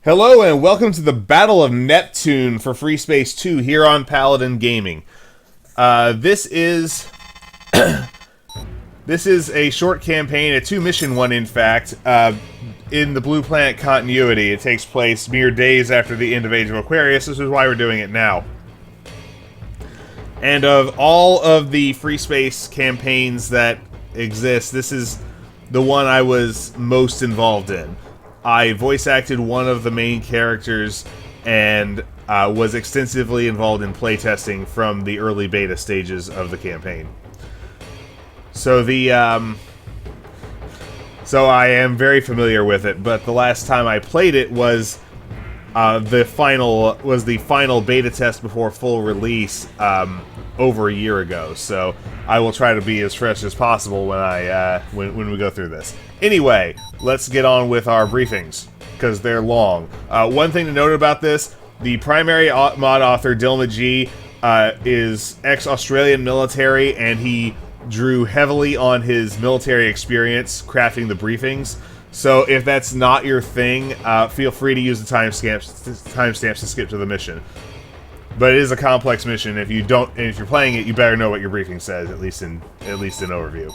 Hello and welcome to the Battle of Neptune for Freespace 2 here on Paladin Gaming. This is a short campaign, a two-mission one in fact, in the Blue Planet continuity. It takes place mere days after the end of Age of Aquarius. This is why we're doing it now. And of all of the Freespace campaigns that exist, this is the one I was most involved in. I voice acted one of the main characters and was extensively involved in playtesting from the early beta stages of the campaign. So so I am very familiar with it, but the last time I played it was the final beta test before full release over a year ago. So I will try to be as fresh as possible when we go through this. Anyway, let's get on with our briefings, because they're long. One thing to note about this, the primary mod author, Dilma G, is ex-Australian military, and he drew heavily on his military experience crafting the briefings. So if that's not your thing, feel free to use the timestamps to skip to the mission. But it is a complex mission. If you're playing it, you better know what your briefing says, at least in overview.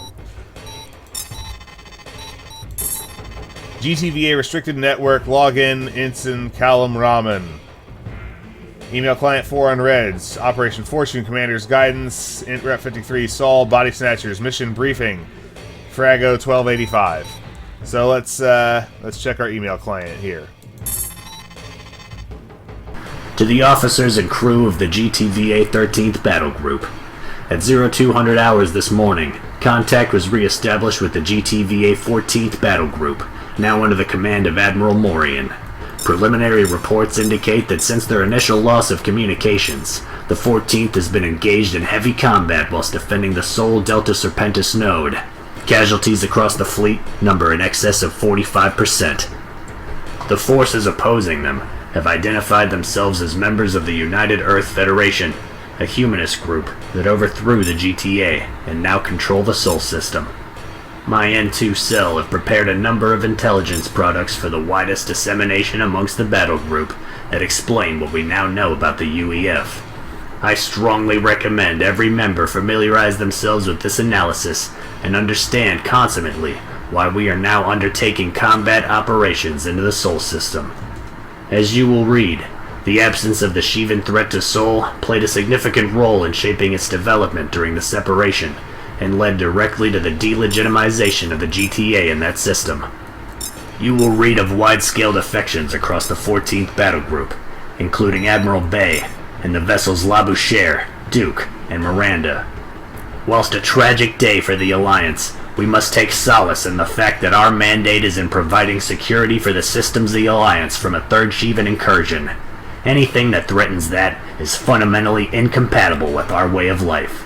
GTVA restricted network login Ensign Callum Rahman. Email client 4 unread. Operation Fortune commander's guidance. Int Rep 53 Saul Bodysnatchers mission briefing. Frago 1285. So let's check our email client here. To the officers and crew of the GTVA 13th Battle Group. At 0200 hours this morning, contact was re-established with the GTVA 14th Battle Group, now under the command of Admiral Morian. Preliminary reports indicate that since their initial loss of communications, the 14th has been engaged in heavy combat whilst defending the sole Delta Serpentis node. Casualties across the fleet number in excess of 45%. The forces opposing them have identified themselves as members of the United Earth Federation, a humanist group that overthrew the GTA and now control the Sol system. My N2 cell have prepared a number of intelligence products for the widest dissemination amongst the battle group that explain what we now know about the UEF. I strongly recommend every member familiarize themselves with this analysis and understand consummately why we are now undertaking combat operations into the Sol system. As you will read, the absence of the Shivan threat to Sol played a significant role in shaping its development during the separation, and led directly to the delegitimization of the GTA in that system. You will read of wide-scale defections across the 14th Battle Group, including Admiral Bay and the vessels La Bouchère, Duke, and Miranda. Whilst a tragic day for the Alliance, we must take solace in the fact that our mandate is in providing security for the systems of the Alliance from a third Shivan incursion. Anything that threatens that is fundamentally incompatible with our way of life.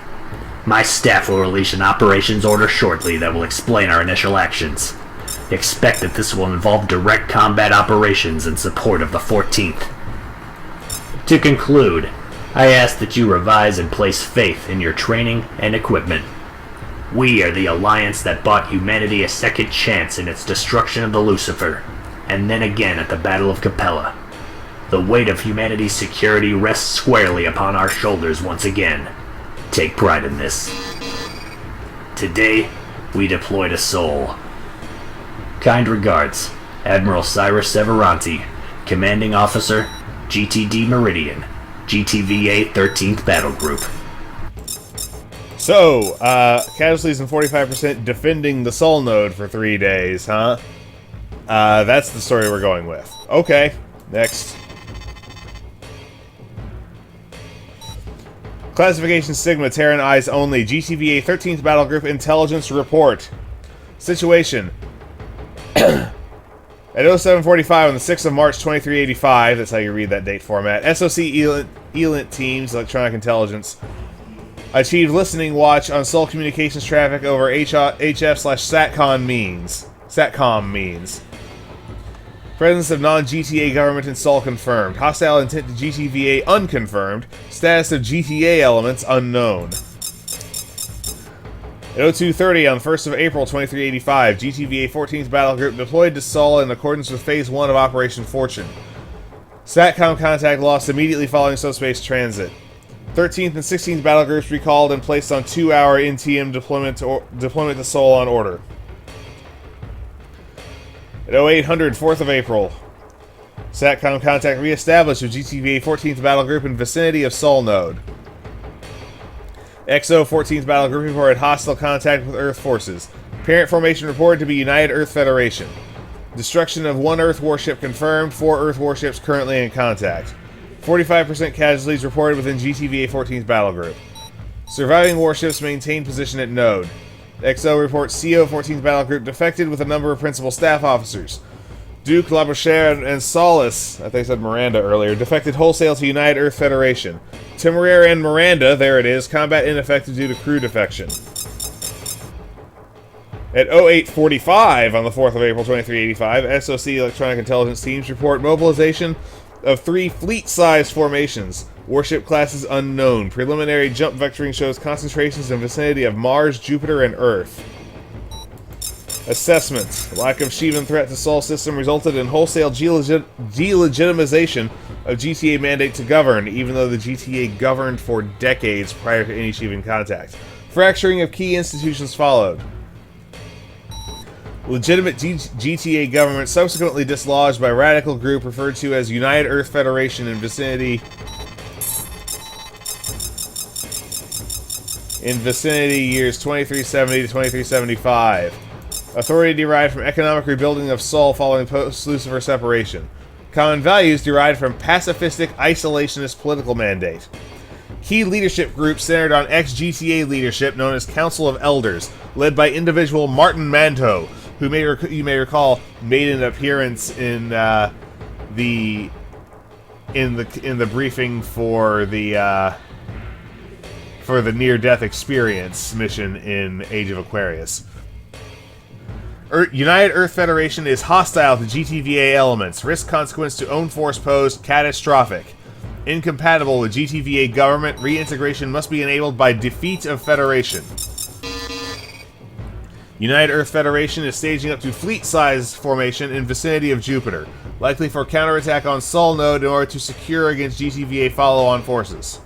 My staff will release an operations order shortly that will explain our initial actions. Expect that this will involve direct combat operations in support of the 14th. To conclude, I ask that you revise and place faith in your training and equipment. We are the Alliance that bought humanity a second chance in its destruction of the Lucifer, and then again at the Battle of Capella. The weight of humanity's security rests squarely upon our shoulders once again. Take pride in this. Today, we deploy to Sol. Kind regards, Admiral Cyrus Severanti, Commanding Officer, GTD Meridian, GTVA 13th Battle Group. So, casualties and 45% defending the Sol node for 3 days, huh? That's the story we're going with. Okay, next. Classification Sigma, Terran Eyes Only, GTVA 13th Battle Group Intelligence Report. Situation. At 0745 on the 6th of March 2385, that's how you read that date format, SOC ELINT teams, Electronic Intelligence, achieved listening watch on Sol communications traffic over HF/SATCOM means. Presence of non-GTA government in Sol confirmed. Hostile intent to GTVA unconfirmed. Status of GTA elements unknown. At 0230 on the 1st of April 2385, GTVA 14th Battle Group deployed to Sol in accordance with Phase 1 of Operation Fortune. SATCOM contact lost immediately following subspace transit. 13th and 16th battle groups recalled and placed on 2-hour NTM deployment to Sol on order. At 0800, 4th of April, SATCOM contact reestablished with GTVA 14th battle group in vicinity of Sol node. XO 14th battle group reported hostile contact with Earth forces. Parent formation reported to be United Earth Federation. Destruction of 1 Earth warship confirmed, 4 Earth warships currently in contact. 45% casualties reported within GTVA 14th battle group. Surviving warships maintain position at node. XO reports CO 14th battle group defected with a number of principal staff officers. Duke, Labouchere, and Solace, I think I said Miranda earlier, defected wholesale to United Earth Federation. Temeraire and Miranda, there it is, combat ineffective due to crew defection. At 0845 on the 4th of April 2385, SOC Electronic Intelligence Teams report mobilization of 3 fleet-sized formations. Warship classes unknown. Preliminary jump vectoring shows concentrations in vicinity of Mars, Jupiter, and Earth. Assessment. Lack of Shivan threat to Sol system resulted in wholesale delegitimization of GTA mandate to govern, even though the GTA governed for decades prior to any Shivan contact. Fracturing of key institutions followed. Legitimate GTA government subsequently dislodged by radical group referred to as United Earth Federation in vicinity years 2370 to 2375. Authority derived from economic rebuilding of Sol following post-Lucifer separation. Common values derived from pacifistic isolationist political mandate. Key leadership groups centered on ex-GTA leadership known as Council of Elders, led by individual Martin Manto, who you may recall made an appearance in the briefing for the near-death experience mission in Age of Aquarius. United Earth Federation is hostile to GTVA elements. Risk consequence to own force posed catastrophic. Incompatible with GTVA government. Reintegration must be enabled by defeat of Federation. United Earth Federation is staging up to fleet-sized formation in vicinity of Jupiter, likely for counterattack on Sol node in order to secure against GTVA follow-on forces.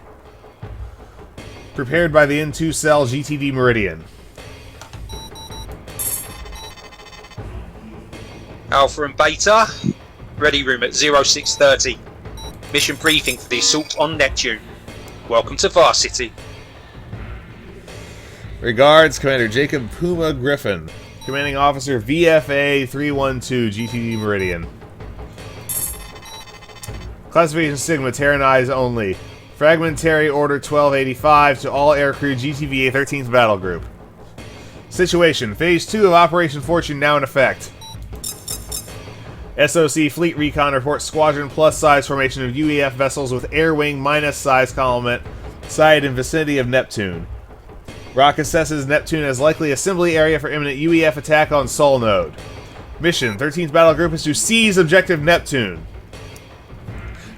Prepared by the N2 cell GTD Meridian. Alpha and Beta, ready room at 0630. Mission briefing for the assault on Neptune. Welcome to Varsity. Regards, Commander Jacob Puma Griffin, Commanding Officer VFA 312, GTD Meridian. Classification Sigma, Terran Eyes only. Fragmentary Order 1285 to all aircrew GTVA 13th Battle Group. Situation, Phase 2 of Operation Fortune now in effect. SOC Fleet Recon reports Squadron plus size formation of UEF vessels with air wing minus size complement sighted in vicinity of Neptune. Rock assesses Neptune as likely assembly area for imminent UEF attack on Sol node. Mission, 13th Battle Group is to seize objective Neptune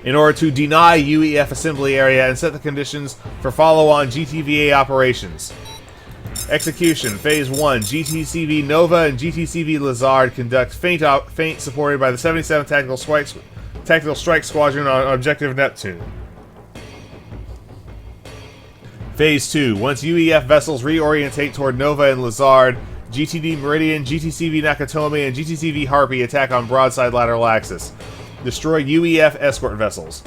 in order to deny UEF assembly area and set the conditions for follow-on GTVA operations. Execution, Phase 1, GTCV Nova and GTCV Lizard conduct feint supported by the 77th Tactical Strike Squadron on objective Neptune. Phase 2, once UEF vessels reorientate toward Nova and Lizard, GTD Meridian, GTCV Nakatomi, and GTCV Harpy attack on broadside lateral axis. Destroy UEF escort vessels.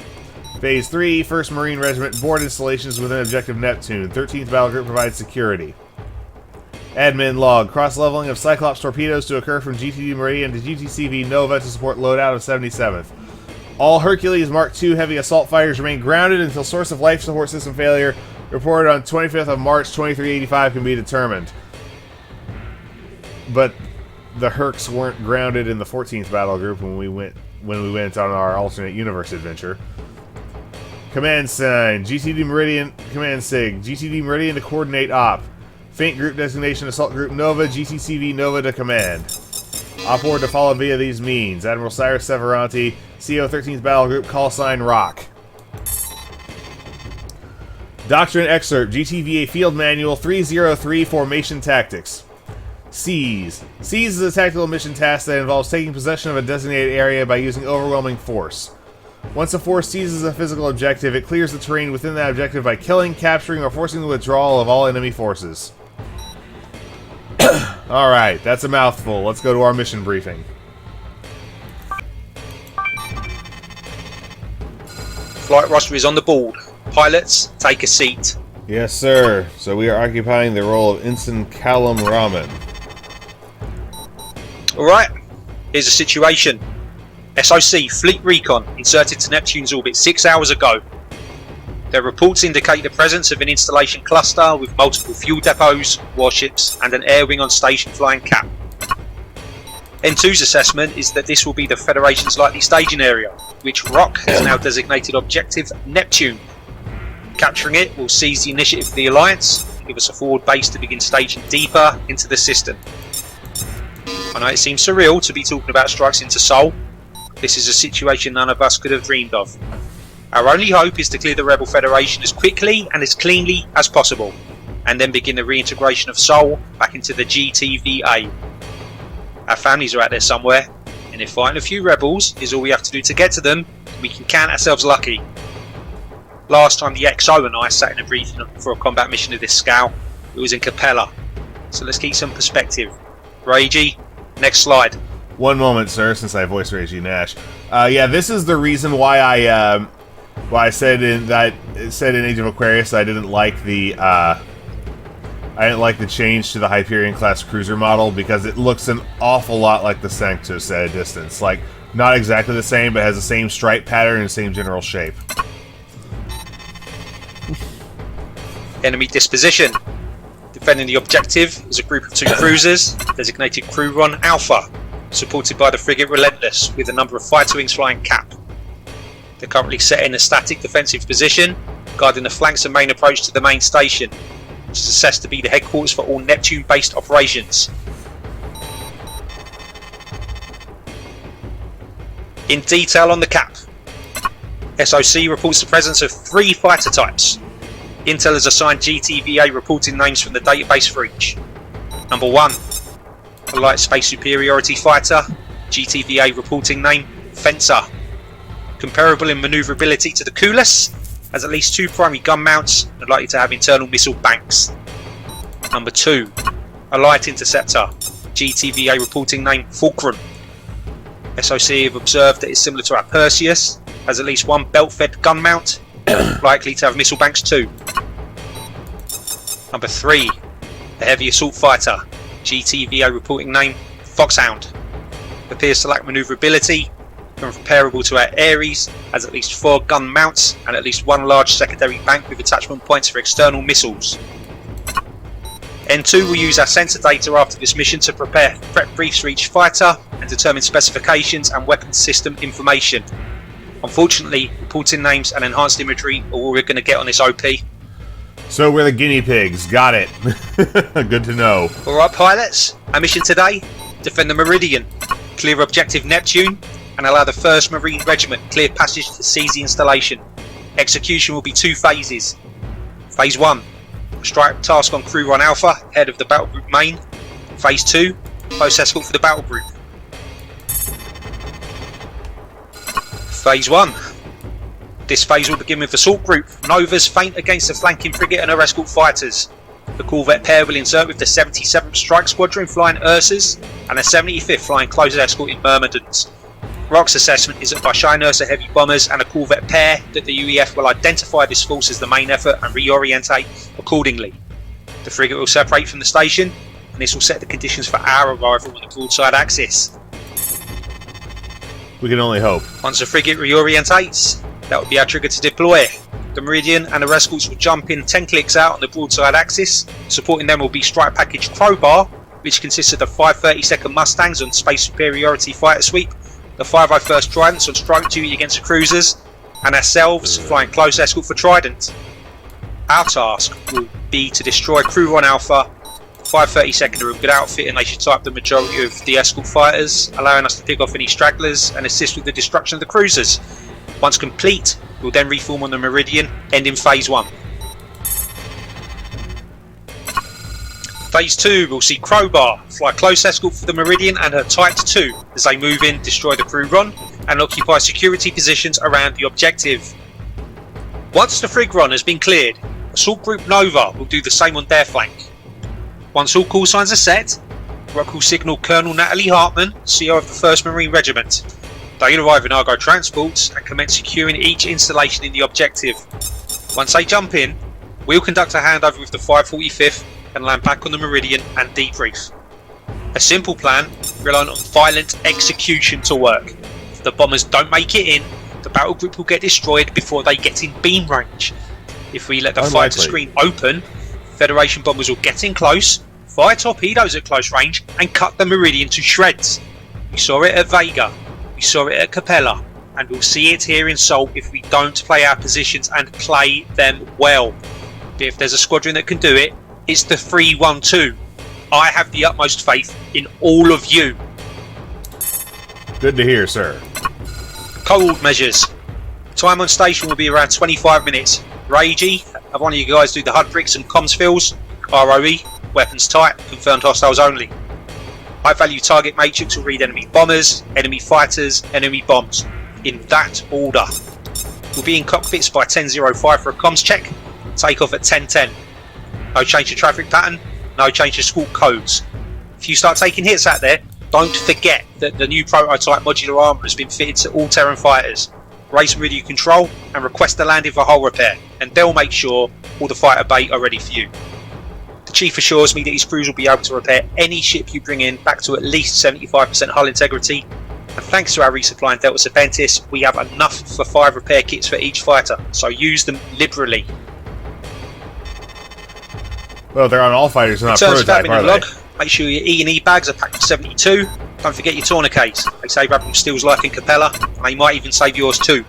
Phase 3, 1st Marine Regiment board installations within objective Neptune. 13th Battle Group provides security. Admin log. Cross-leveling of Cyclops torpedoes to occur from GTD Meridian to GTCV Nova to support loadout of 77th. All Hercules Mark II heavy assault fighters remain grounded until source of life support system failure reported on 25th of March 2385 can be determined. But the Hercs weren't grounded in the 14th Battle Group when we went on our alternate universe adventure. Command sign, GTD Meridian, command sig, GTD Meridian to coordinate op. Faint group designation, Assault Group Nova, GTCV Nova to command. Op order to follow via these means. Admiral Cyrus Severanti, CO 13th Battle Group, call sign Rock. Doctrine excerpt, GTVA Field Manual 303, Formation Tactics. Seize. Seize is a tactical mission task that involves taking possession of a designated area by using overwhelming force. Once a force seizes a physical objective, it clears the terrain within that objective by killing, capturing, or forcing the withdrawal of all enemy forces. Alright, that's a mouthful. Let's go to our mission briefing. Flight roster is on the board. Pilots, take a seat. Yes, sir. So we are occupying the role of Ensign Callum Rahman. Alright, here's the situation. SOC Fleet Recon inserted to Neptune's orbit 6 hours ago. Their reports indicate the presence of an installation cluster with multiple fuel depots, warships, and an air wing on station flying cap. N2's assessment is that this will be the Federation's likely staging area, which ROC has now designated Objective Neptune. Capturing it will seize the initiative of the Alliance and give us a forward base to begin staging deeper into the system. I know it seems surreal to be talking about strikes into Sol. This is a situation none of us could have dreamed of. Our only hope is to clear the Rebel Federation as quickly and as cleanly as possible, and then begin the reintegration of Sol back into the GTVA. Our families are out there somewhere, and if fighting a few rebels is all we have to do to get to them, we can count ourselves lucky. Last time the XO and I sat in a briefing for a combat mission of this scale, it was in Capella. So let's keep some perspective. Ragey, next slide. One moment, sir, since I voiced Reggie Nash. Yeah, this is the reason why I said in Age of Aquarius I didn't like the change to the Hyperion class cruiser model, because it looks an awful lot like the Sanctus at a distance. Like, not exactly the same, but has the same stripe pattern and same general shape. Enemy disposition. Defending the objective is a group of 2 cruisers, designated Crew-Ron Alpha, supported by the frigate Relentless, with a number of fighter wings flying cap. They're currently set in a static defensive position, guarding the flanks and main approach to the main station, which is assessed to be the headquarters for all Neptune-based operations. In detail on the cap, SOC reports the presence of 3 fighter types. Intel has assigned GTVA reporting names from the database for each. Number 1, a light space superiority fighter, GTVA reporting name, Fencer. Comparable in manoeuvrability to the Kulis, has at least 2 primary gun mounts and likely to have internal missile banks. Number 2, a light interceptor, GTVA reporting name, Fulcrum. SOC have observed that it's similar to our Perseus, has at least 1 belt-fed gun mount, likely to have missile banks too. Number 3, a heavy assault fighter, GTVA reporting name, Foxhound. Appears to lack manoeuvrability, comparable to our Ares, has at least 4 gun mounts and at least 1 large secondary bank with attachment points for external missiles. N2 will use our sensor data after this mission to prepare prep briefs for each fighter and determine specifications and weapon system information. Unfortunately, reporting names and enhanced imagery are all we're going to get on this OP. So we're the guinea pigs. Got it. Good to know. Alright pilots, our mission today, defend the Meridian, clear objective Neptune, and allow the 1st Marine Regiment clear passage to seize the installation. Execution will be 2 phases. Phase 1, a strike task on Crew-Ron Alpha, head of the battlegroup main. Phase 2, close escort for the battlegroup. Phase 1. This phase will begin with Assault Group Novas feint against the flanking frigate and her escort fighters. The corvette pair will insert with the 77th Strike Squadron flying Ursas and the 75th flying close escorting Myrmidons. ROC's assessment is that by shying Ursa heavy bombers and a corvette pair, that the UEF will identify this force as the main effort and reorientate accordingly. The frigate will separate from the station, and this will set the conditions for our arrival on the broadside axis. We can only hope. Once the frigate reorientates, that will be our trigger to deploy. The Meridian and the escorts will jump in 10 clicks out on the broadside axis. Supporting them will be Strike Package Crowbar, which consists of the 5 32nd Mustangs on Space Superiority Fighter Sweep, the 501st Tridents on strike duty against the cruisers, and ourselves flying close escort for Trident. Our task will be to destroy Crew-Ron Alpha. 532nd are a good outfit and they should type the majority of the escort fighters, allowing us to pick off any stragglers and assist with the destruction of the cruisers. Once complete, we'll then reform on the Meridian, ending phase 1. Phase 2 will see Crowbar fly close escort for the Meridian and her Type 2 as they move in, destroy the crew run, and occupy security positions around the objective. Once the frig run has been cleared, Assault Group Nova will do the same on their flank. Once all call signs are set, Rock will signal Colonel Natalie Hartman, CO of the 1st Marine Regiment. They'll arrive in Argo transports and commence securing each installation in the objective. Once they jump in, we'll conduct a handover with the 545th and land back on the Meridian and debrief. A simple plan relying on violent execution to work. If the bombers don't make it in, the battle group will get destroyed before they get in beam range. If we let the fighter screen open, Federation bombers will get in close, fire torpedoes at close range and cut the Meridian to shreds. We saw it at Vega, we saw it at Capella, and we'll see it here in Sol if we don't play our positions and play them well. But if there's a squadron that can do it, it's the 312. I have the utmost faith in all of you. Good to hear, sir. Cold measures. Time on station will be around 25 minutes. Ragey, have one of you guys do the HUD bricks and comms fills. ROE, weapons tight, confirmed hostiles only. High value target matrix will read enemy bombers, enemy fighters, enemy bombs. In that order. We'll be in cockpits by 10:05 for a comms check. Take off at 10:10. No change to traffic pattern, no change to squawk codes. If you start taking hits out there, don't forget that the new prototype modular armour has been fitted to all Terran fighters. Race Meridian control and request a landing for hull repair, and they'll make sure all the fighter bait are ready for you. The Chief assures me that his crews will be able to repair any ship you bring in back to at least 75% hull integrity, and thanks to our resupply in Delta Serpentis, we have enough for 5 repair kits for each fighter, so use them liberally. Well, they're on all fighters, not In terms of prototype, admin are and they? log, make sure your E&E bags are packed for 72. Don't forget your tourniquets. They save Admiral Steele's life in Capella, and they might even save yours too.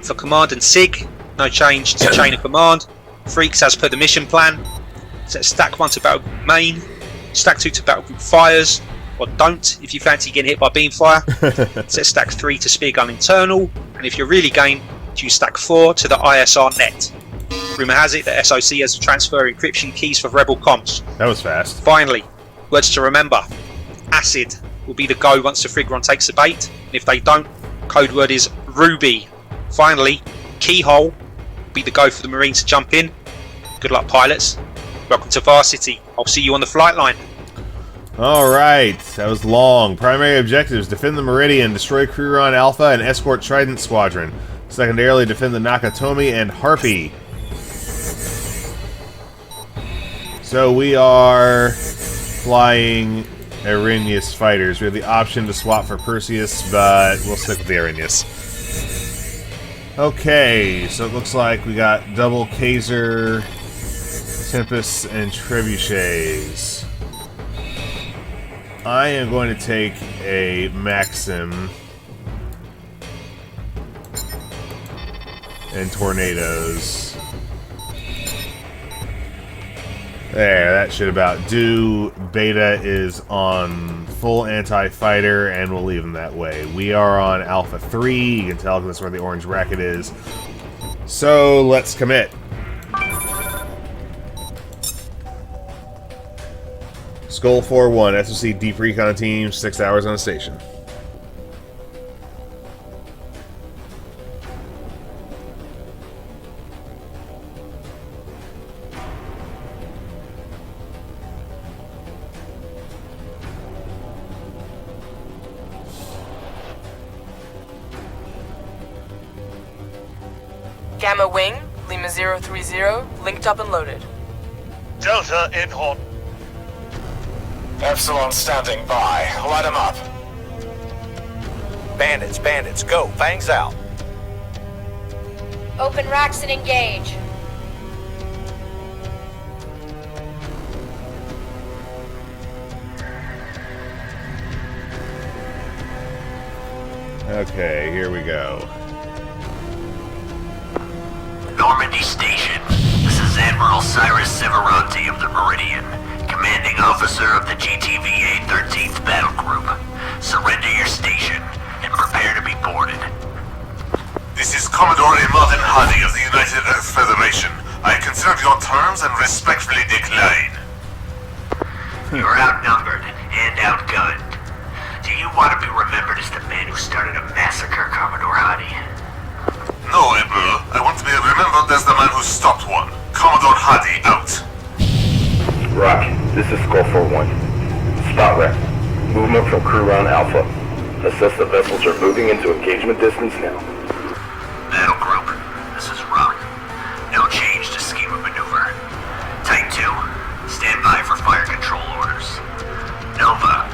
For Command and SIG, no change to chain of command. Freaks as per the mission plan. Set stack 1 to battle group main, stack 2 to battle group fires, or don't if you fancy getting hit by beam fire. Set stack 3 to spear gun internal, and if you're really game, choose stack 4 to the ISR net. Rumour has it that SOC has to transfer encryption keys for rebel comms. That was fast. Finally, words to remember. Acid will be the go once the frig run takes the bait, and if they don't, code word is Ruby. Finally, Keyhole will be the go for the Marines to jump in. Good luck, pilots. Welcome to Varsity. I'll see you on the flight line. Alright, that was long. Primary objectives: defend the Meridian, destroy Crew-Ron Alpha, and escort Trident Squadron. Secondarily, defend the Nakatomi and Harpy. So we are flying Arrhenius fighters. We have the option to swap for Perseus, but we'll stick with the Arrhenius. Okay, so it looks like we got double Kaiser, Tempests, and Trebuchets. I am going to take a Maxim and Tornadoes. There, that should about do. Beta is on full anti-fighter, and we'll leave them that way. We are on Alpha 3, you can tell because that's where the orange bracket is. So, let's commit. Skull 4-1, SOC Deep Recon Team, 6 hours on station. Gamma Wing, Lima 030, linked up and loaded. Delta in hot. Epsilon standing by. Light 'em up. Bandits, go. Fangs out. Open racks and engage. Okay, here we go. Normandy Station. This is Admiral Cyrus Severanti of the Meridian, commanding officer of the GTVA 13th Battle Group. Surrender your station and prepare to be boarded. This is Commodore Martin Hardy of the United Earth Federation. I consider your terms and respectfully decline. You're outnumbered and outgunned. Do you want to be remembered as the man who started a massacre, Commodore Hadi? No, Admiral. I want to be remembered as the man who stopped one. Commodore Hadi out. Rock, this is Skull 4-1. Spot rep. Movement from crew round Alpha. Assess the vessels are moving into engagement distance now. Battle Group, this is Rock. No change to scheme of maneuver. Type 2, stand by for fire control orders. Nova,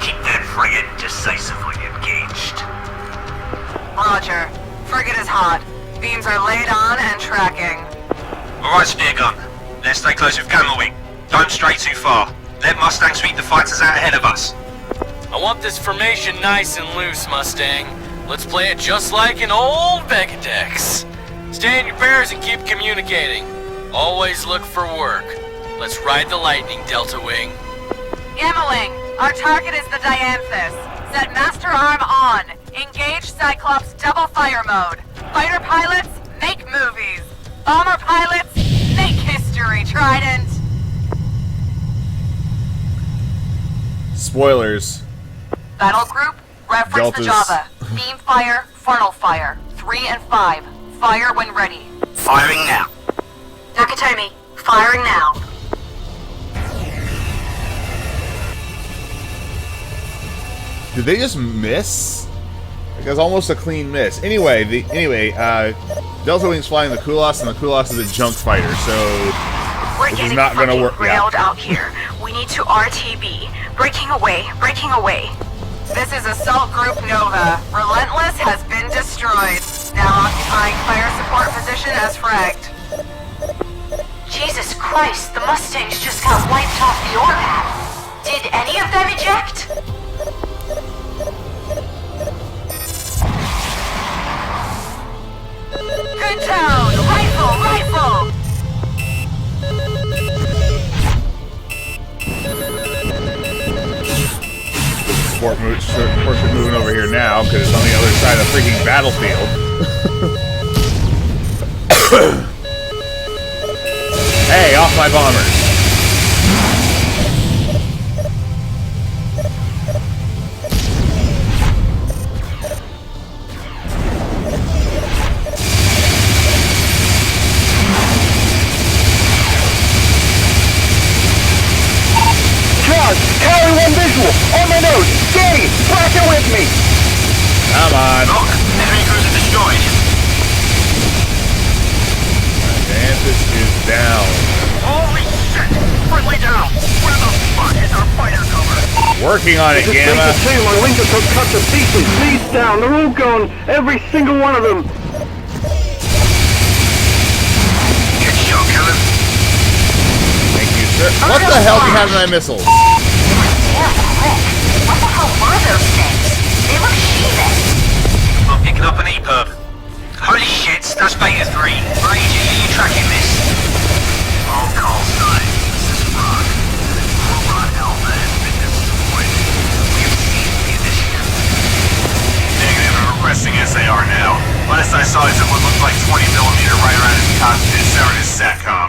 keep that frigate decisively engaged. Roger. Frigate is hot. Beams are laid on and tracking. Alright, spear gun. Let's stay close with Gamma Wing. Don't stray too far. Let Mustang sweep the fighters out ahead of us. I want this formation nice and loose, Mustang. Let's play it just like an old Vegadex. Stay in your pairs and keep communicating. Always look for work. Let's ride the lightning, Delta Wing. Gamma Wing, our target is the Dianthus. Set Master Arm on. Engage Cyclops double fire mode. Fighter pilots, make movies. Bomber pilots, make history, Trident. Spoilers. Battle Group, reference the Deltas. Java. Beam fire, funnel fire. 3 and 5. Fire when ready. Firing now. Nakatomi, firing now. Did they just miss? Like, it was almost a clean miss. Anyway, Delta Wing's flying the Kulos, and the Kulos is a junk fighter, so We're this is getting not gonna work. fucking railed out here. We need to RTB. Breaking away, breaking away. This is Assault Group Nova. Relentless has been destroyed. Now occupying fire support position as fragged. Jesus Christ, the Mustangs just got wiped off the orbit. Did any of them eject? Good tone! Rifle! Rifle! Sport moving over here now because it's on the other side of the freaking battlefield. Hey, off my bombers! Carry one visual! On my nose! Danny! Crack it with me! Come on! Look, enemy cruiser destroyed. Bandits is down. Holy shit! Friendly down! Where the fuck is our fighter cover? Working on it, Just Gamma. to say, my wings are so cut to pieces. Please down. They're all gone. Every single one of them. Good shot, Callum. Thank you, sir. What the hell do you have in my missiles? Damn quick. What the hell were those things? They look sheepish. I'm picking up an EPIRB. Holy shit, that's Beta 3. Raging, are you tracking this? All call signs. This is Rock. Robot Alpha has been destroyed. We have seized the initiative. Negative, I'm requesting SAR now. Last I saw it what looked like 20mm right around his cockpit. Severed his SATCOM.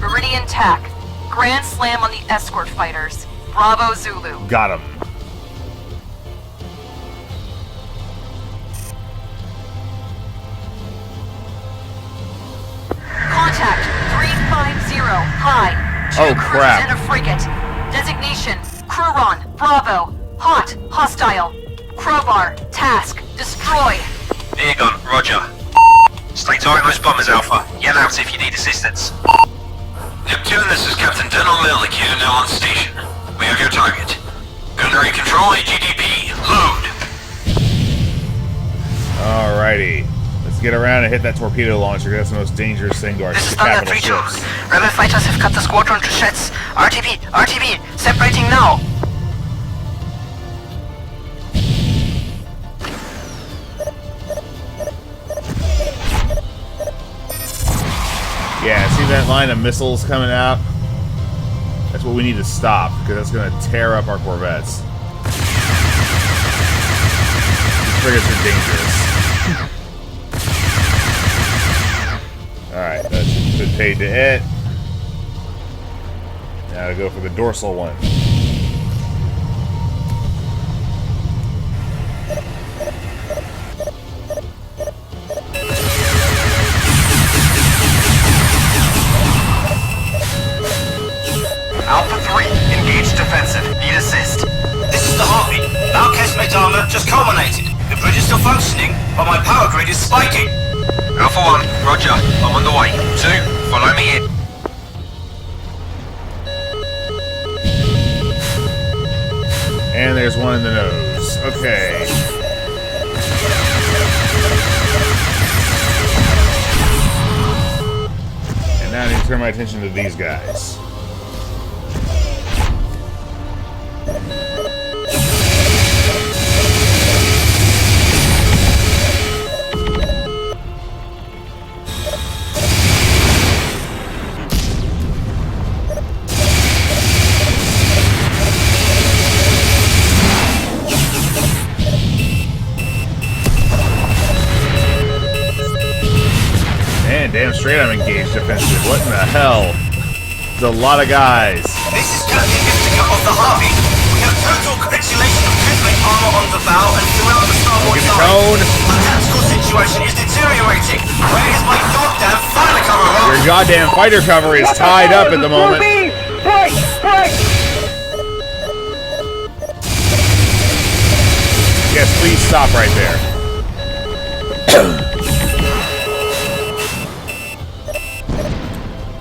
Meridian TAC. Grand Slam on the escort fighters. Bravo Zulu. Got him. Contact 350. High. Two Oh, cruisers crap. and a frigate. Designation. Crewron. Bravo. Hot. Hostile. Crowbar. Task. Destroy. Air gun, roger. Stay tight on those bombers, Alpha. Yell out if you need assistance. Neptune, this is Captain Denham Malik here, now on station. We have your target. Gunnery control, AGDP, load. Alrighty. Let's get around and hit that torpedo launcher. That's the most dangerous thing to our This is Thunder capital 3-2. ships. Rebel fighters have cut the squadron to shreds. RTB, RTB, separating now. Yeah, see that line of missiles coming out? That's what we need to stop, because that's going to tear up our corvettes. These frigates are dangerous. Alright, that's been paid to hit. Now to go for the dorsal one. Alpha 3, engaged defensive. Need assist. This is the Harpy. Outcast-mate armor just culminated. The bridge is still functioning, but my power grid is spiking. Alpha 1, roger. I'm on the way. 2, follow me in. And there's one in the nose. Okay. And now I need to turn my attention to these guys. Man, damn straight I'm engaged defensive. What in the hell? There's a lot of guys. This is Captain Mystica of the Harpy. We have total capitulation of Prismate armor on the bow and throughout the starboard side. My tactical situation is deteriorating. Where is my goddamn fighter cover? Your goddamn fighter cover is tied up at the moment. Break! Break! Yes, please stop right there.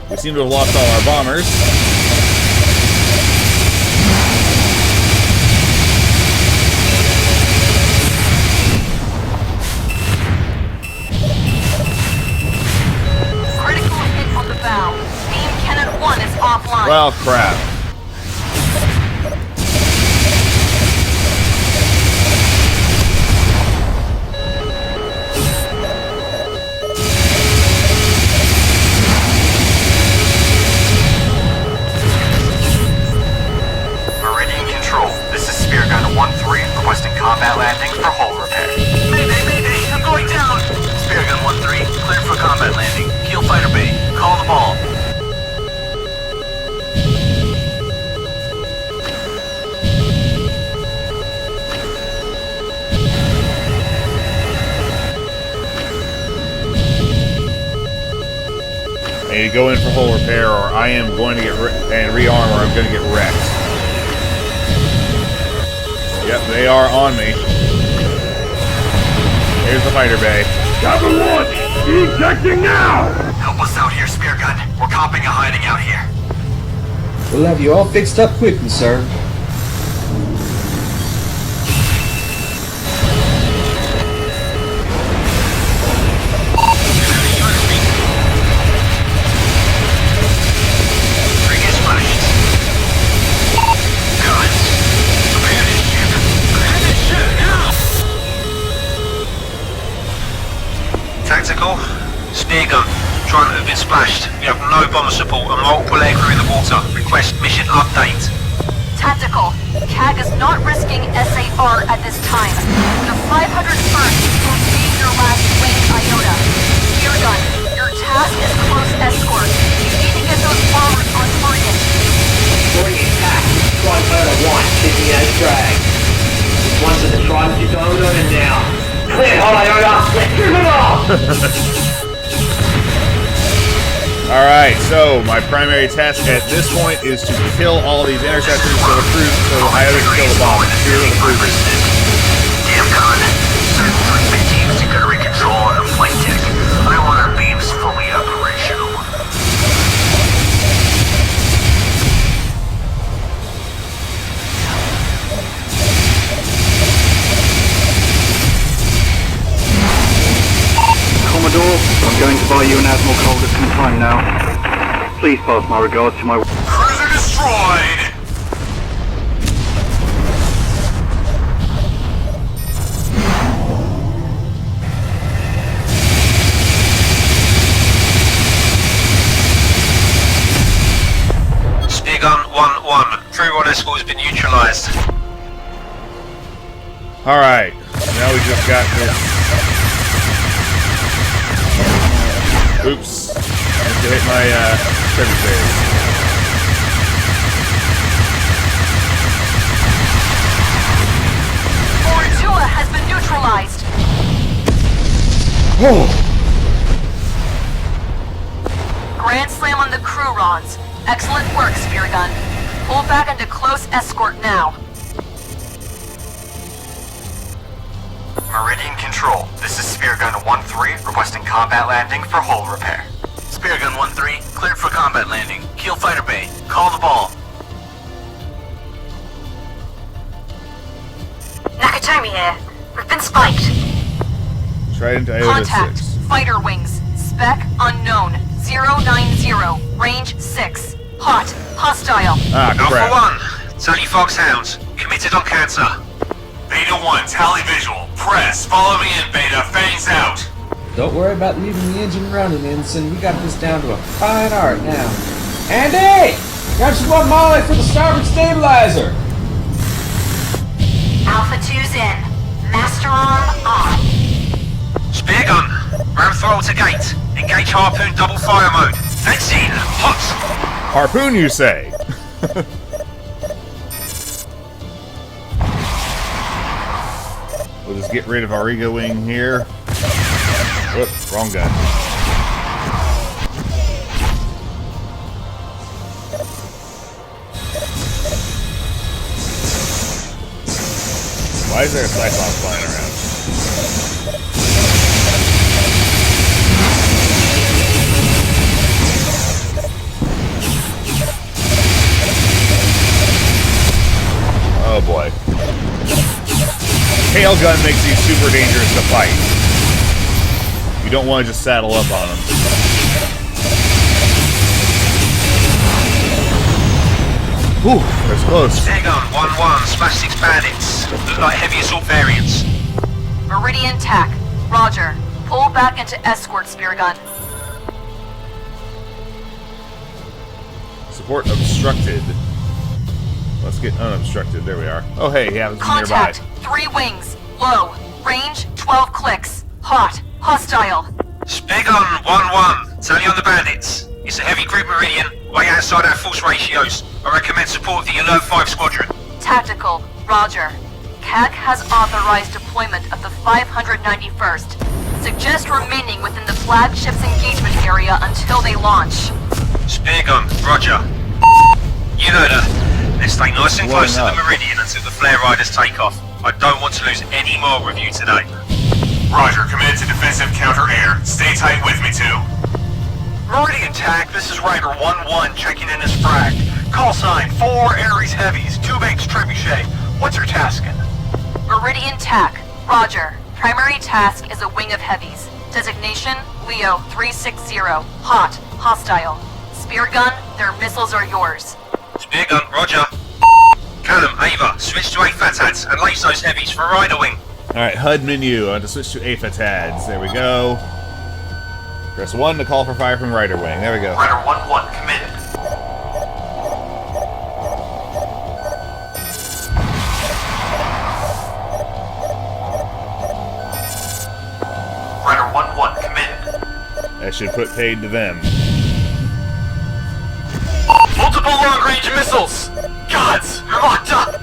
We seem to have lost all our bombers. Critical hit on the bow. Beam cannon 1 is offline. Well, crap. Requesting combat landing for hull repair. Mayday! I'm going down! Speargun 1-3, cleared for combat landing. Keel fighter bay. Call the ball. I need to go in for hull repair, or I am going to get and rearm, or I'm going to get wrecked. Yep, they are on me. Here's the fighter bay. Cover launch! Ejecting now! Help us out here, Speargun. We're copping a hiding out here. We'll have you all fixed up quickly, sir. Tactical, Speargun, trying to have been splashed. We have no bomber support and multiple aircrew in the water. Request mission update. Tactical, CAG is not risking SAR at this time. The 501st will be your last winged iota. Speargun, your task is close escort. You need to get those bombers on target. Reporting attack. Squad Motor 1, taking a drag. One's at the Trident Iota now. Clear hole iota! Let's move it off! Alright, so my primary task at this point is to kill all these interceptors so the crew, so I can kill the bombers. Clear the cruisers. Damn gun. Certain frigate teams to gunnery control and flight deck. I want our beams fully operational. Commodore, I'm going to buy you an Admiral Calderton time now. Please pass my regards to my... Cruiser destroyed! Speargun 1-1, crew on escort has been neutralized. Alright, now we just got this. Oops. I have to hit my trigger phase. has been neutralized. Grand slam on the Crurons. Excellent work, Spear Gun. Pull back into close escort now. Meridian Control, this is Spear Gun 1-3, requesting combat landing for hull repair. Spear Gun 1-3, cleared for combat landing. Keel fighter bay. Call the ball. Nakatomi here. We've been spiked. Trident Iota Contact. 6. Fighter wings. Spec unknown. 090. Range 6. Hot. Hostile. Ah, crap. Alpha 1, Tally Foxhounds. Committed on cancer. Beta 1, tally visual. Press. Follow me in, Beta. Fangs out. Don't worry about leaving the engine running, Ensign. We got this down to a fine art now. Andy! Got you one molly for the starboard stabilizer! Alpha 2's in. Master arm on. Spear gun. Ram throttle to gate. Engage harpoon double fire mode. That's in. Hot. Harpoon, you say? We'll just get rid of our ego wing here. Whoops, wrong gun. Why is there a Cyclops flying around? Oh boy. Tail gun makes these super dangerous to fight. You don't want to just saddle up on them. Whew, that's close. Spear gun 1-1, smash 6 bandits. Look like heavy assault variants. Meridian TAC. Roger. Pull back into escort, Spear Gun. Support obstructed. Let's get unobstructed. There we are. Oh hey, he happens to be nearby. Contact. 3 wings. Low. Range 12 clicks. Hot. Hostile. Spear gun 1-1, tally on the bandits. It's a heavy group Meridian, way outside our force ratios. I recommend support of the Alert 5 squadron. Tactical. Roger. CAG has authorized deployment of the 591st. Suggest remaining within the flagship's engagement area until they launch. Spear gun, roger. You heard her. Let's stay nice and close to the Meridian until the flare riders take off. I don't want to lose any more of you today. Roger, committed to defensive counter-air. Stay tight with me, too. Meridian TAC, this is Rider 1-1 checking in as fragged. Call sign 4 Ares Heavies, 2 Banks Trebuchet. What's your tasking? Meridian TAC. Roger. Primary task is a wing of heavies. Designation, Leo 360. Hot. Hostile. Spear gun, their missiles are yours. Spear gun, roger. Callum, Ava, switch to AFATADs and lace those heavies for Rider Wing. Alright, HUD menu. I want to switch to AFATADs. There we go. Press 1 to call for fire from Rider Wing. There we go. Rider 1-1 committed. Rider 1-1 committed. That should put paid to them. Multiple long-range missiles! Gods, we're locked up!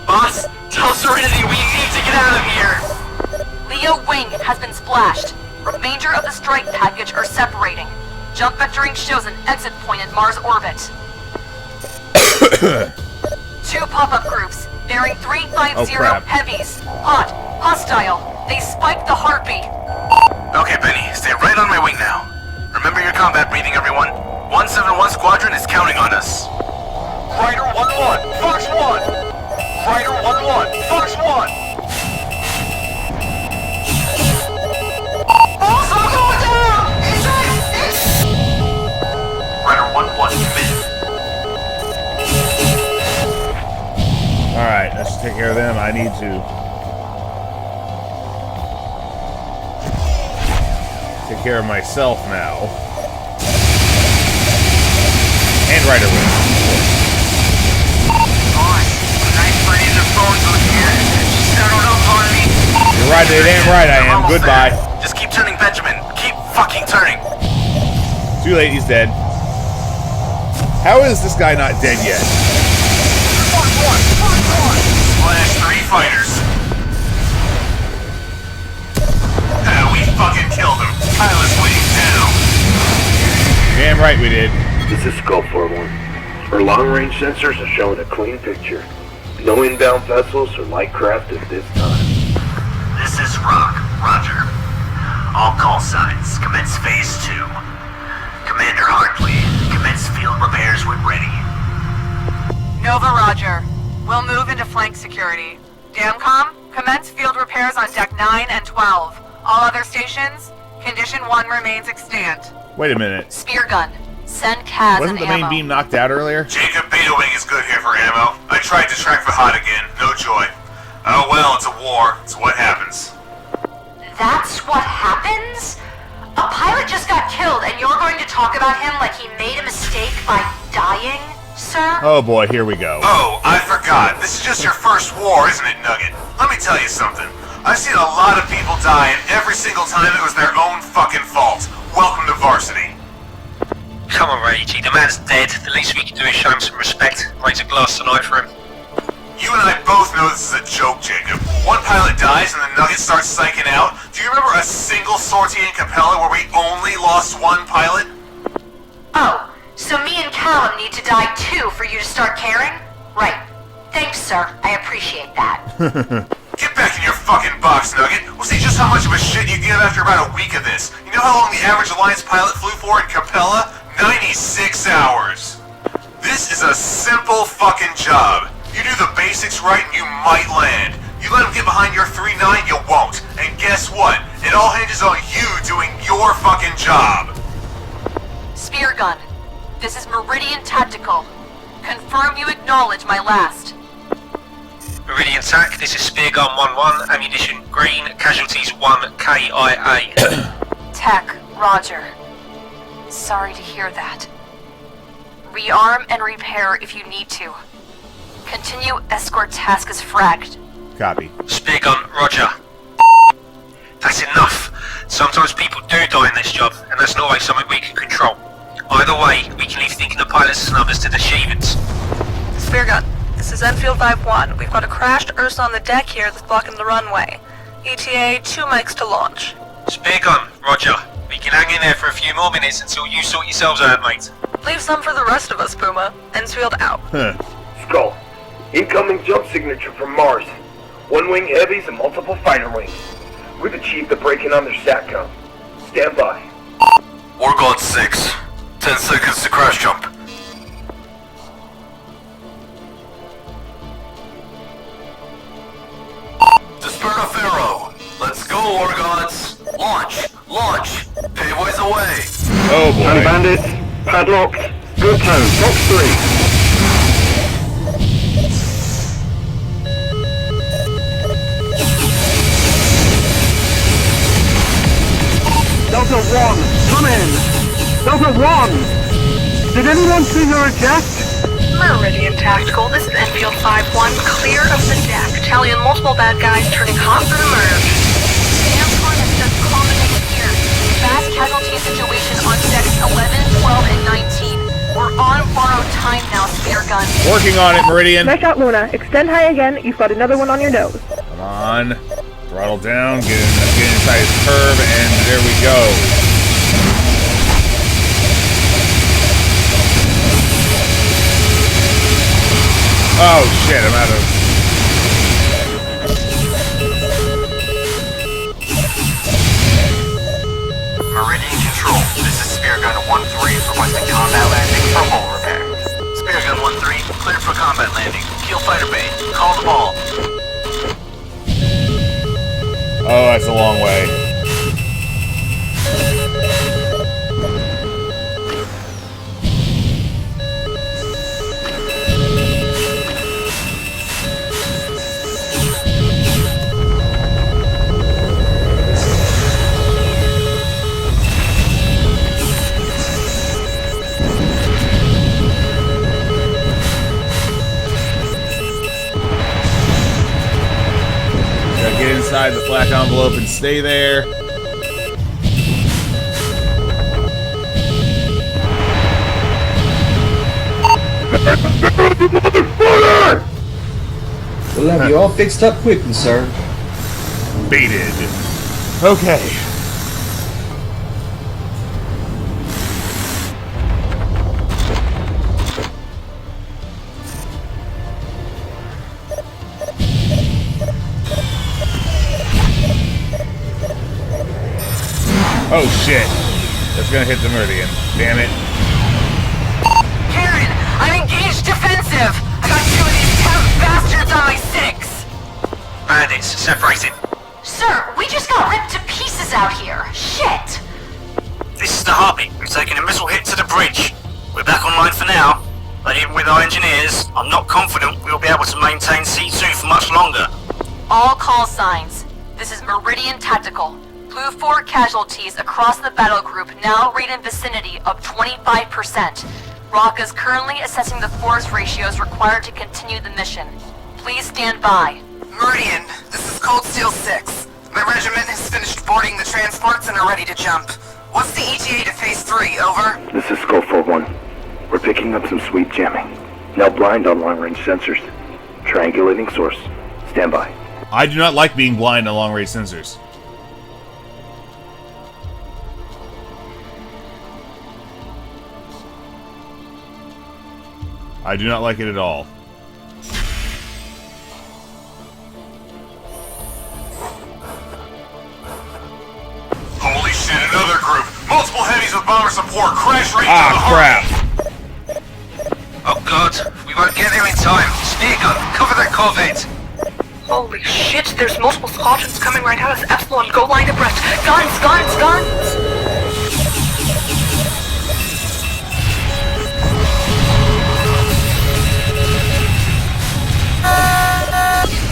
Boss, tell Serenity we need to get out of here! Leo Wing has been splashed. Remainder of the strike package are separating. Jump vectoring shows an exit point in Mars orbit. 2 pop-up groups, bearing 350 heavies. Hot, hostile. They spiked the Harpy. Okay, Benny, stay right on my wing now. Remember your combat breathing, everyone. 171 Squadron is counting on us. Rider 1-1, Fox 1! Rider 1-1, Fox 1! Rider 1-1 committed. Alright, let's take care of them. I need to take care of myself now. And Rider Wing. Boss, nice breeze of phones on here. Just settled up on me. You're right, damn right I am. Goodbye. Just keep turning, Benjamin. Keep fucking turning. Too late, he's dead. How is this guy not dead yet? Slash 3 fighters. Damn right we did. This is Skull 4-1. Our long-range sensors are showing a clean picture. No inbound vessels or light craft at this time. This is Rock. Roger. All call signs. Commence Phase 2. Commander Hartley, commence field repairs when ready. Nova, roger. We'll move into flank security. Damcom, commence field repairs on Deck 9 and 12. All other stations, Condition 1 remains extant. Wait a minute. Spear gun. Send Kaz Wasn't and the main ammo. beam knocked out earlier? Jacob Beta Wing is good here for ammo. I tried to track the HOT again. No joy. Oh well, it's a war. It's what happens. That's what happens? A pilot just got killed and you're going to talk about him like he made a mistake by dying, sir? Oh boy, here we go. Oh, I forgot. This is just your first war, isn't it, Nugget? Let me tell you something. I've seen a lot of people die, and every single time it was their own fucking fault. Welcome to varsity. Come on, Reggie. The man's dead. The least we can do is show him some respect. Raise a glass tonight for him. You and I both know this is a joke, Jacob. One pilot dies and the Nugget starts psyching out. Do you remember a single sortie in Capella where we only lost one pilot? Oh, so me and Callum need to die too for you to start caring? Right. Thanks, sir. I appreciate that. Get back in your fucking box, Nugget. We'll see just how much of a shit you give after about a week of this. You know how long the average Alliance pilot flew for in Capella? 96 hours. This is a simple fucking job. You do the basics right and you might land. You let him get behind your 3-9, you won't. And guess what? It all hinges on you doing your fucking job. Spear gun. This is Meridian Tactical. Confirm you acknowledge my last. Meridian TAC, this is Speargun 1-1, ammunition green, casualties 1 KIA. Tech, roger. Sorry to hear that. Rearm and repair if you need to. Continue escort task as fragged. Copy. Speargun, roger. That's enough. Sometimes people do die in this job, and that's not always something we can control. Either way, we can leave thinking the pilots and others to the Shivans. Spear gun. This is Enfield 5-1. We've got a crashed Ursa on the deck here that's blocking the runway. ETA 2 mics to launch. Speargun, roger. We can hang in there for a few more minutes until you sort yourselves out, mate. Leave some for the rest of us, Puma. Enfield out. Skull. Incoming jump signature from Mars. One wing heavies and multiple fighter wings. We've achieved the break-in on their SATCOM. Stand by. Work on 6. 10 seconds to crash jump. Despertafero. Let's go, Orgons. Launch. Launch. Payways away. Oh boy. And bandits, padlocked. Good tone. Box 3. Delta 1, come in! Delta 1! Did anyone see her eject? Meridian Tactical, this is Enfield 5-1. Clear of the deck. Tally on multiple bad guys turning hot for the murder. Damcom has just culminated here. Fast casualty situation on decks 11, 12, and 19. We're on borrowed time now, Spear gun. Working on it, Meridian. Nice shot, Luna. Extend high again. You've got another one on your nose. Come on. Throttle down, get inside his curve, and there we go. Oh shit, I'm out of... Meridian Control, this is Speargun 1-3 requesting combat landing for hull repair. Speargun 1-3, cleared for combat landing. Keel fighter bay, call the ball. Oh, that's a long way. Get inside the black envelope and stay there. We'll have you all fixed up quickly, sir. Baited. Okay. Oh shit. That's gonna hit the Meridian. Damn it. Karen, I'm engaged defensive. I got two of these town bastards on my 6. Bandits, separating. Sir, we just got ripped to pieces out here. Shit! This is the Harpy. We've taken a missile hit to the bridge. We're back online for now, but even with our engineers, I'm not confident we'll be able to maintain C2 for much longer. All call signs. This is Meridian Tactical. Blue 4 casualties across the battle group now rate in vicinity of 25%. Rock is currently assessing the force ratios required to continue the mission. Please stand by. Meridian, this is Cold Steel 6. My regiment has finished boarding the transports and are ready to jump. What's the ETA to Phase 3, over? This is Skull 4-1. We're picking up some sweet jamming. Now blind on long-range sensors. Triangulating source. Stand by. I do not like being blind on long-range sensors. I do not like it at all. Holy shit, another group! Multiple heavies with bomber support crash right into the crap! Oh god, we won't get there in time. Spear gun, cover that Corvette! Holy shit, there's multiple squadrons coming right at us. Epsilon, go line abreast. Guns, guns, guns!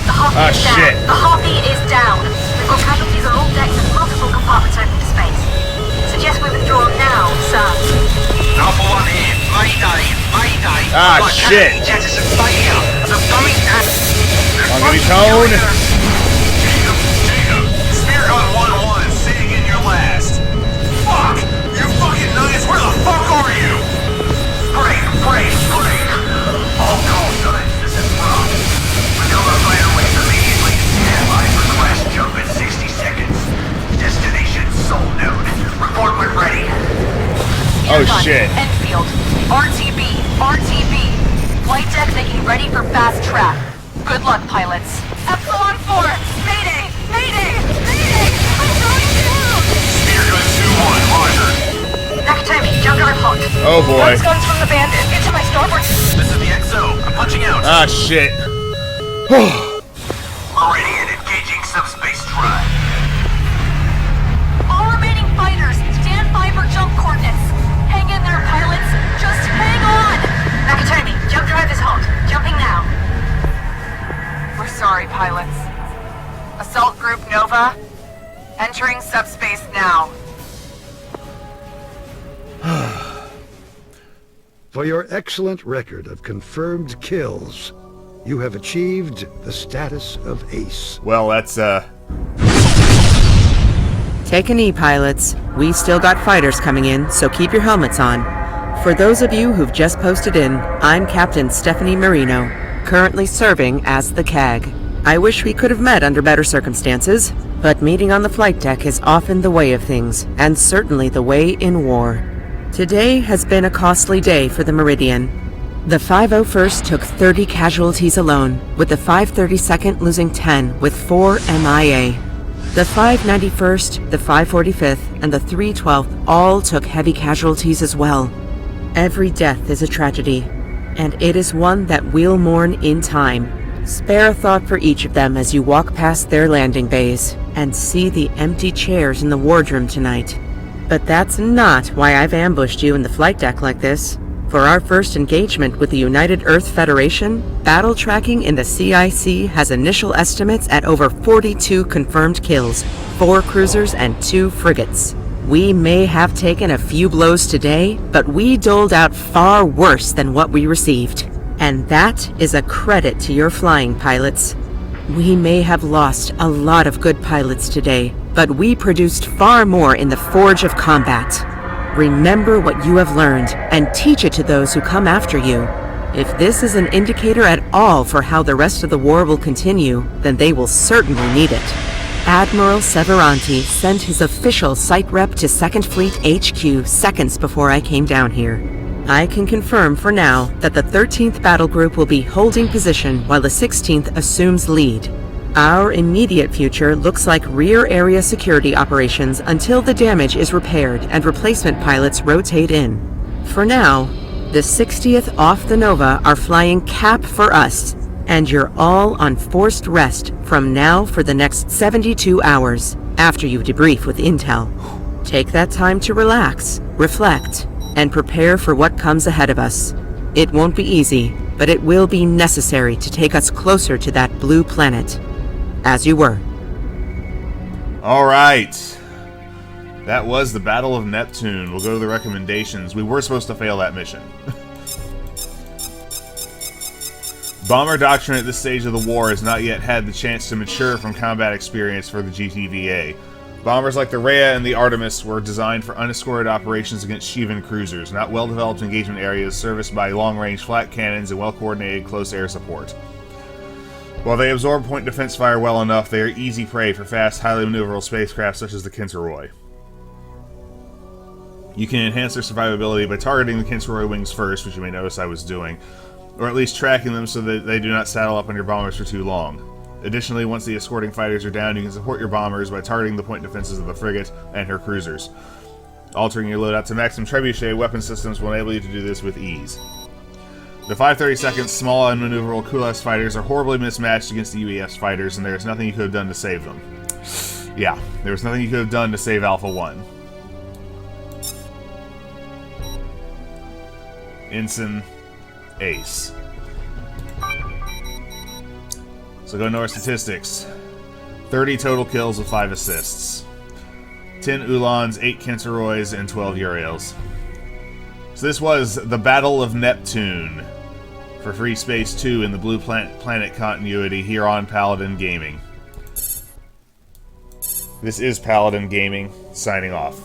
The Harpy is down. Shit. The Harpy is down. We've got casualties on all decks and multiple compartments open to space. Suggest we withdraw now, sir. Alpha 1 here. Mayday, mayday. Shit. Jettison failure. The going at... I'll give me tone. Jacob, Spear gun 1-1, sitting in your last. Fuck! You fucking nuts, where the fuck are you? Break. All call signs, this is Rock. Recover fire away immediately. Standby for class jump in 60 seconds. Destination Soul Node. Report when ready. Oh shit. Enfield. RTB. Flight deck making ready for fast track. Good luck, pilots. Epsilon 4! Mayday! I'm going down! Spear gun 2-1, roger. Nakatomi, junkyard hot. Oh boy. Guns from the Bandits. Into my starboard. This is the XO. I'm punching out. Shit. Meridian engaging subspace drive. All remaining fighters, stand by for jump coordinates. Hang in there, pilots. Just hang on. Nakatomi, jump drive is hot. Jumping now. We're sorry, pilots. Assault Group Nova, entering subspace now. For your excellent record of confirmed kills, you have achieved the status of ace. Well, that's, Take a knee, pilots. We still got fighters coming in, so keep your helmets on. For those of you who've just posted in, I'm Captain Stephanie Marino, currently serving as the CAG. I wish we could have met under better circumstances, but meeting on the flight deck is often the way of things, and certainly the way in war. Today has been a costly day for the Meridian. The 501st took 30 casualties alone, with the 532nd losing 10 with 4 MIA. The 591st, the 545th, and the 312th all took heavy casualties as well. Every death is a tragedy, and it is one that we'll mourn in time. Spare a thought for each of them as you walk past their landing bays and see the empty chairs in the wardroom tonight. But that's not why I've ambushed you in the flight deck like this. For our first engagement with the United Earth Federation, battle tracking in the CIC has initial estimates at over 42 confirmed kills, 4 cruisers and 2 frigates. We may have taken a few blows today, but we doled out far worse than what we received. And that is a credit to your flying pilots. We may have lost a lot of good pilots today, but we produced far more in the forge of combat. Remember what you have learned, and teach it to those who come after you. If this is an indicator at all for how the rest of the war will continue, then they will certainly need it. Admiral Severanti sent his official site rep to 2nd Fleet HQ seconds before I came down here. I can confirm for now that the 13th Battle Group will be holding position while the 16th assumes lead. Our immediate future looks like rear area security operations until the damage is repaired and replacement pilots rotate in. For now, the 60th off the Nova are flying cap for us, and you're all on forced rest from now for the next 72 hours after you debrief with Intel. Take that time to relax, reflect, and prepare for what comes ahead of us. It won't be easy, but it will be necessary to take us closer to that blue planet. As you were. Alright. That was the Battle of Neptune. We'll go to the recommendations. We were supposed to fail that mission. Bomber doctrine at this stage of the war has not yet had the chance to mature from combat experience for the GTVA. Bombers like the Rhea and the Artemis were designed for unescorted operations against Shivan cruisers, not well-developed engagement areas serviced by long-range flat cannons and well-coordinated close air support. While they absorb point defense fire well enough, they are easy prey for fast, highly maneuverable spacecraft such as the Kinseroy. You can enhance their survivability by targeting the Kinseroy wings first, which you may notice I was doing, or at least tracking them so that they do not saddle up on your bombers for too long. Additionally, once the escorting fighters are down, you can support your bombers by targeting the point defenses of the frigate and her cruisers. Altering your loadout to maximum trebuchet weapon systems will enable you to do this with ease. The 532nd small and maneuverable Kulas fighters are horribly mismatched against the UEF's fighters, and there is nothing you could have done to save them. Yeah, there was nothing you could have done to save Alpha 1. Ensign, Ace. So go into our statistics. 30 total kills with 5 assists. 10 Ulans, 8 Kinseroys, and 12 Uriels. So this was the Battle of Neptune for Freespace 2 in the Blue Planet continuity here on Paladin Gaming. This is Paladin Gaming, signing off.